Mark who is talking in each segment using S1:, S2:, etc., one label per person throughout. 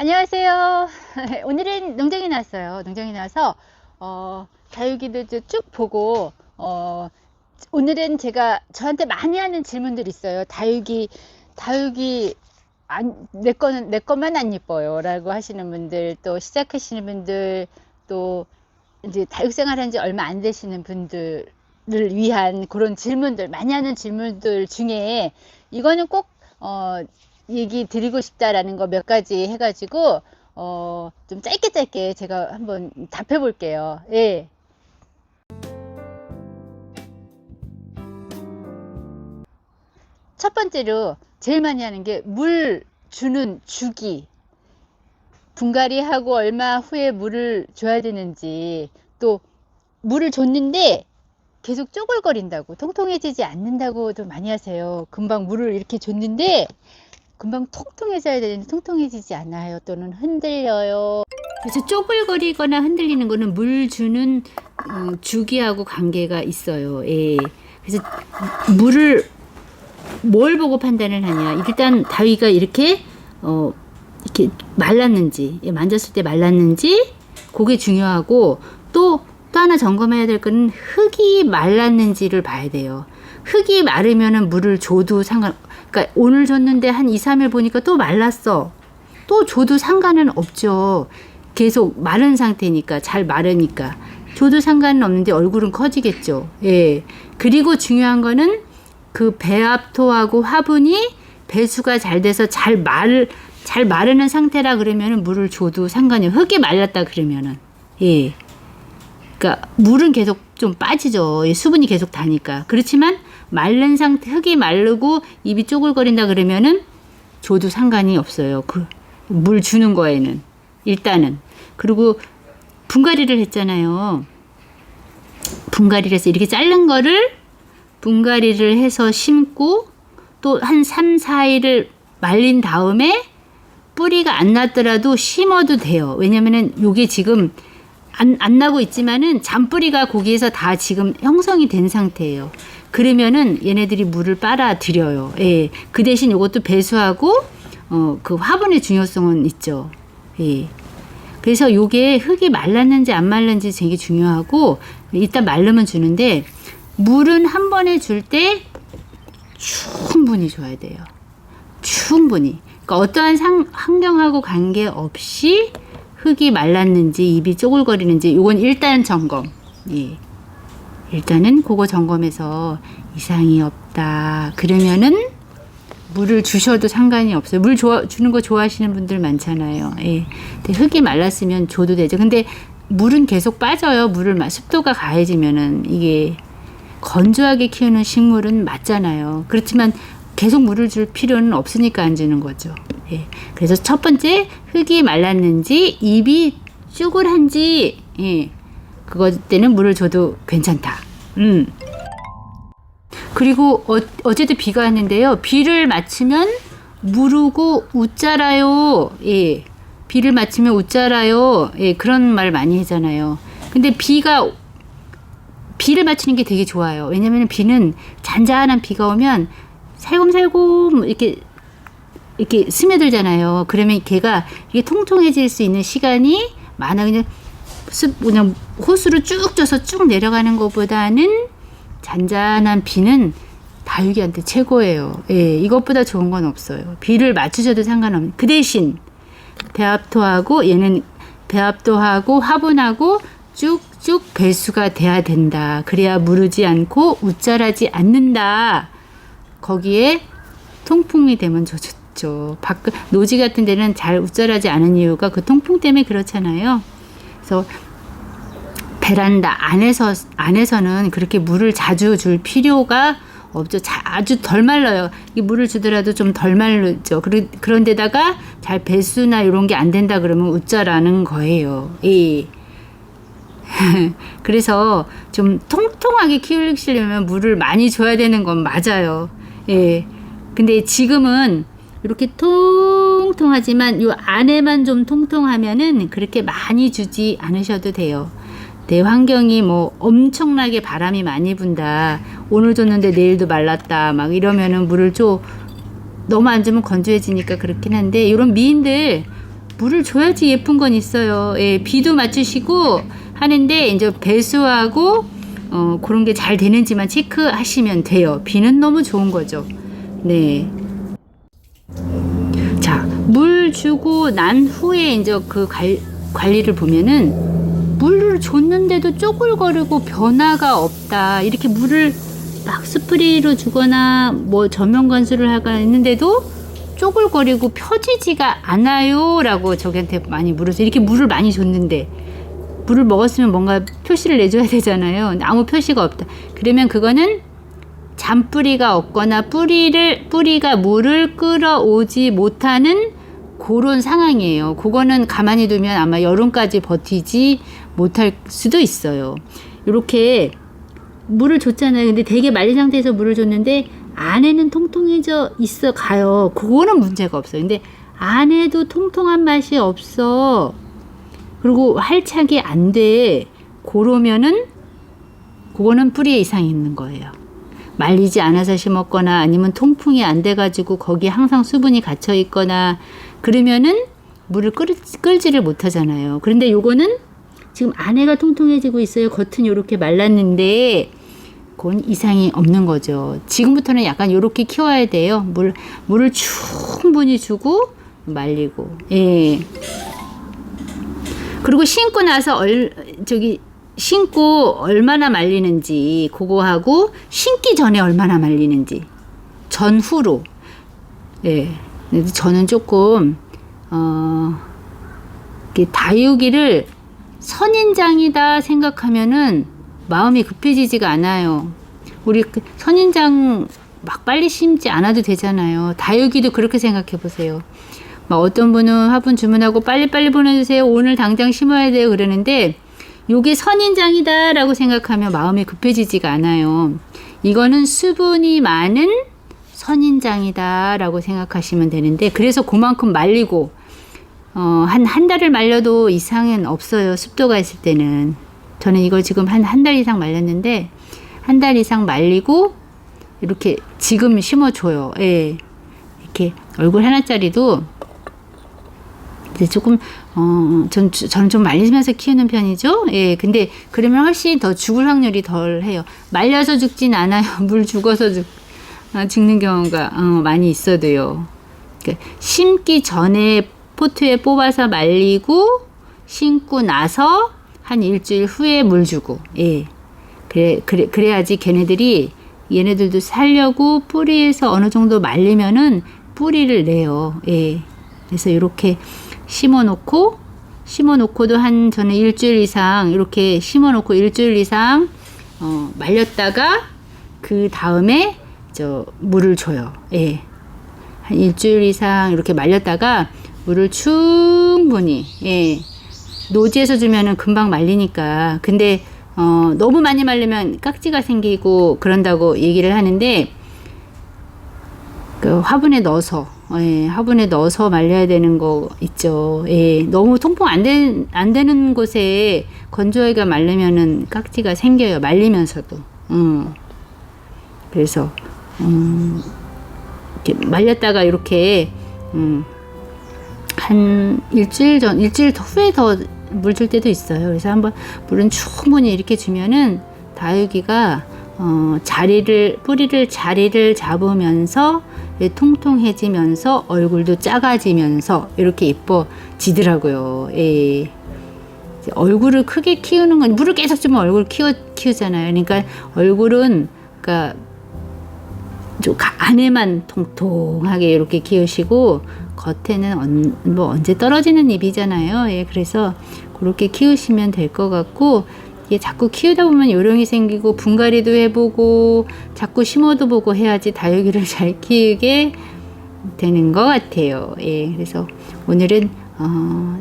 S1: 안녕하세요. 오늘은 농장에 나왔어요. 농장에 나와서 다육이도 쭉 보고 오늘은 제가 저한테 많이 하는 질문들이 있어요. 다육이 내 것만 안 예뻐요 라고 하시는 분들, 또 시작하시는 분들, 또 이제 다육 생활한 지 얼마 안 되시는 분들을 위한 그런 질문들, 많이 하는 질문들 중에 이거는 꼭 얘기 드리고 싶다라는 거 몇 가지 해가지고 좀 짧게 제가 한번 답해 볼게요. 예. 첫 번째로 제일 많이 하는 게 물 주는 주기, 분갈이하고 얼마 후에 물을 줘야 되는지, 또 물을 줬는데 계속 쪼글거린다고, 통통해지지 않는다고도 많이 하세요. 금방 물을 이렇게 줬는데 금방 통통해져야 되는데 통통해지지 않아요. 또는 흔들려요. 그래서 쪼글거리거나 흔들리는 거는 물 주는 주기하고 관계가 있어요. 예. 그래서 물을 뭘 보고 판단을 하냐? 일단 다위가 이렇게 말랐는지, 만졌을 때 말랐는지, 그게 중요하고, 또 하나 점검해야 될 거는 흙이 말랐는지를 봐야 돼요. 흙이 마르면은 물을 줘도 그러니까 오늘 줬는데 한 2, 3일 보니까 또 말랐어. 또 줘도 상관은 없죠. 계속 마른 상태니까, 잘 마르니까. 줘도 상관은 없는데 얼굴은 커지겠죠. 예. 그리고 중요한 거는 그 배합토하고 화분이 배수가 잘 돼서 잘 마르는 상태라 그러면은 물을 줘도 상관이 없어요. 흙이 말랐다 그러면은. 예. 그러니까 물은 계속 좀 빠지죠. 수분이 계속 다니까. 그렇지만 마른 상태, 흙이 마르고 입이 쪼글거린다 그러면은 줘도 상관이 없어요. 그 물 주는 거에는 일단은. 그리고 분갈이를 했잖아요. 분갈이를 해서 이렇게 자른 거를 분갈이를 해서 심고 또 한 3, 4일을 말린 다음에 뿌리가 안 났더라도 심어도 돼요. 왜냐면은 요게 지금 안 나고 있지만은 잔뿌리가 거기에서 다 지금 형성이 된 상태예요. 그러면은 얘네들이 물을 빨아들여요. 예. 그 대신 요것도 배수하고 그 화분의 중요성은 있죠. 예. 그래서 요게 흙이 말랐는지 안 말랐는지 되게 중요하고, 일단 말르면 주는데 물은 한 번에 줄 때 충분히 줘야 돼요. 충분히. 그러니까 어떠한 환경하고 관계없이 흙이 말랐는지 입이 쪼글거리는지 요건 일단 점검. 예. 일단은 그거 점검해서 이상이 없다 그러면은 물을 주셔도 상관이 없어요. 물 주는 거 좋아하시는 분들 많잖아요. 예. 근데 흙이 말랐으면 줘도 되죠. 근데 물은 계속 빠져요. 습도가 가해지면은. 이게 건조하게 키우는 식물은 맞잖아요. 그렇지만 계속 물을 줄 필요는 없으니까 안 주는 거죠. 예. 그래서 첫 번째, 흙이 말랐는지 입이 쭈글한지, 예. 그것 때는 물을 줘도 괜찮다. 그리고 어제도 비가 왔는데요. 비를 맞추면 무르고 웃자라요. 예. 비를 맞추면 웃자라요. 예. 그런 말 많이 하잖아요. 근데 비를 맞추는 게 되게 좋아요. 왜냐면 비는 잔잔한 비가 오면 살곰살곰 이렇게 스며들잖아요. 그러면 걔가 이게 통통해질 수 있는 시간이 많아. 그냥 호수로 쭉 쪄서 쭉 내려가는 것보다는 잔잔한 비는 다육이한테 최고예요. 예, 이것보다 좋은 건 없어요. 비를 맞추셔도 상관없는. 그 대신 배합토하고 얘는 배합토하고 화분하고 쭉쭉 배수가 돼야 된다. 그래야 무르지 않고 웃자라지 않는다. 거기에 통풍이 되면 좋죠. 노지 같은 데는 잘 웃자라지 않은 이유가 그 통풍 때문에 그렇잖아요. 그래서 베란다 안에서는 그렇게 물을 자주 줄 필요가 없죠. 아주 덜 말라요. 이 물을 주더라도 좀 덜 말르죠. 그런데다가 잘 배수나 이런 게 안 된다 그러면 웃자라는 거예요. 예. 그래서 좀 통통하게 키우시려면 물을 많이 줘야 되는 건 맞아요. 예. 근데 지금은 이렇게 통통하지만 요 안에만 좀 통통하면은 그렇게 많이 주지 않으셔도 돼요. 내 환경이 뭐 엄청나게 바람이 많이 분다. 오늘 줬는데 내일도 말랐다. 막 이러면은 물을 너무 안 주면 건조해지니까 그렇긴 한데, 이런 미인들 물을 줘야지 예쁜 건 있어요. 예, 비도 맞추시고 하는데 이제 배수하고 그런 게 잘 되는지만 체크하시면 돼요. 비는 너무 좋은 거죠. 네. 자, 물 주고 난 후에 이제 그 관리를 보면은 물을 줬는데도 쪼글거리고 변화가 없다. 이렇게 물을 막 스프레이로 주거나 뭐 전면 관수를 하거나 했는데도 쪼글거리고 펴지지가 않아요 라고 저기한테 많이 물어서 이렇게 물을 많이 줬는데 물을 먹었으면 뭔가 표시를 내줘야 되잖아요. 아무 표시가 없다. 그러면 그거는 잔뿌리가 없거나 뿌리가 물을 끌어오지 못하는 그런 상황이에요. 그거는 가만히 두면 아마 여름까지 버티지 못할 수도 있어요. 이렇게 물을 줬잖아요. 근데 되게 말린 상태에서 물을 줬는데 안에는 통통해져 있어 가요. 그거는 문제가 없어요. 근데 안에도 통통한 맛이 없어. 그리고 활착이 안 돼. 그러면은 그거는 뿌리에 이상이 있는 거예요. 말리지 않아서 심었거나 아니면 통풍이 안 돼가지고 거기에 항상 수분이 갇혀 있거나 그러면은 물을 끌지를 못하잖아요. 그런데 요거는 지금 안에가 통통해지고 있어요. 겉은 요렇게 말랐는데 그건 이상이 없는 거죠. 지금부터는 약간 요렇게 키워야 돼요. 물을 충분히 주고 말리고. 예. 그리고 심고 나서 심고 얼마나 말리는지 그거하고 심기 전에 얼마나 말리는지 전후로. 예. 근데 저는 조금 다육이를 선인장이다 생각하면은 마음이 급해지지가 않아요. 우리 선인장 막 빨리 심지 않아도 되잖아요. 다육이도 그렇게 생각해 보세요. 막 어떤 분은 화분 주문하고 빨리빨리 보내주세요. 오늘 당장 심어야 돼요. 그러는데 요게 선인장이다 라고 생각하면 마음이 급해지지가 않아요. 이거는 수분이 많은 선인장이다 라고 생각하시면 되는데 그래서 그만큼 말리고 한 달을 말려도 이상은 없어요. 습도가 있을 때는. 저는 이거 지금 한 달 이상 말렸는데 한 달 이상 말리고 이렇게 지금 심어줘요. 예. 이렇게 얼굴 하나짜리도 이제 조금 저는 좀 말리면서 키우는 편이죠. 예. 근데 그러면 훨씬 더 죽을 확률이 덜 해요. 말려서 죽진 않아요. 물 죽어서 죽는 경우가 많이 있어도요. 그러니까 심기 전에 포트에 뽑아서 말리고 심고 나서 한 일주일 후에 물 주고. 예. 그래야지 얘네들도 살려고 뿌리에서 어느 정도 말리면은 뿌리를 내요. 예. 그래서 이렇게 심어놓고도 저는 일주일 이상 이렇게 심어놓고 일주일 이상 말렸다가 그 다음에 물을 줘요. 예. 한 일주일 이상 이렇게 말렸다가 물을 충분히, 예. 노지에서 주면은 금방 말리니까. 근데 너무 많이 말리면 깍지가 생기고 그런다고 얘기를 하는데 그 화분에 넣어서 말려야 되는 거 있죠. 예. 너무 통풍 안 되는 곳에 건조해가 말리면은 깍지가 생겨요. 말리면서도. 그래서 이렇게 말렸다가 이렇게 한 일주일 후에 더 물 줄 때도 있어요. 그래서 한번 물은 충분히 이렇게 주면은 다육이가 뿌리를 자리를 잡으면서 통통해지면서 얼굴도 작아지면서 이렇게 예뻐지더라고요. 예. 얼굴을 크게 키우는 건 물을 계속 주면 얼굴 키우잖아요. 그러니까 얼굴은 좀 안에만 통통하게 이렇게 키우시고 겉에는 언제 떨어지는 잎이잖아요. 예, 그래서 그렇게 키우시면 될 것 같고 이게 자꾸 키우다 보면 요령이 생기고 분갈이도 해보고 자꾸 심어도 보고 해야지 다육이를 잘 키우게 되는 것 같아요. 예, 그래서 오늘은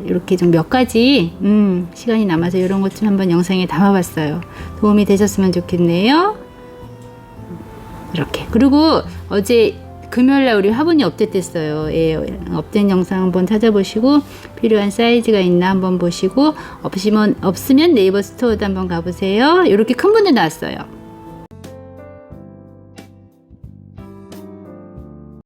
S1: 이렇게 좀 몇 가지 시간이 남아서 이런 것 좀 한번 영상에 담아봤어요. 도움이 되셨으면 좋겠네요. 이렇게. 그리고 어제 금요일날 우리 화분이 업데이트했어요. 예, 업데이트 영상 한번 찾아보시고 필요한 사이즈가 있나 한번 보시고 없으면 네이버 스토어도 한번 가보세요. 이렇게 큰 분도 나왔어요.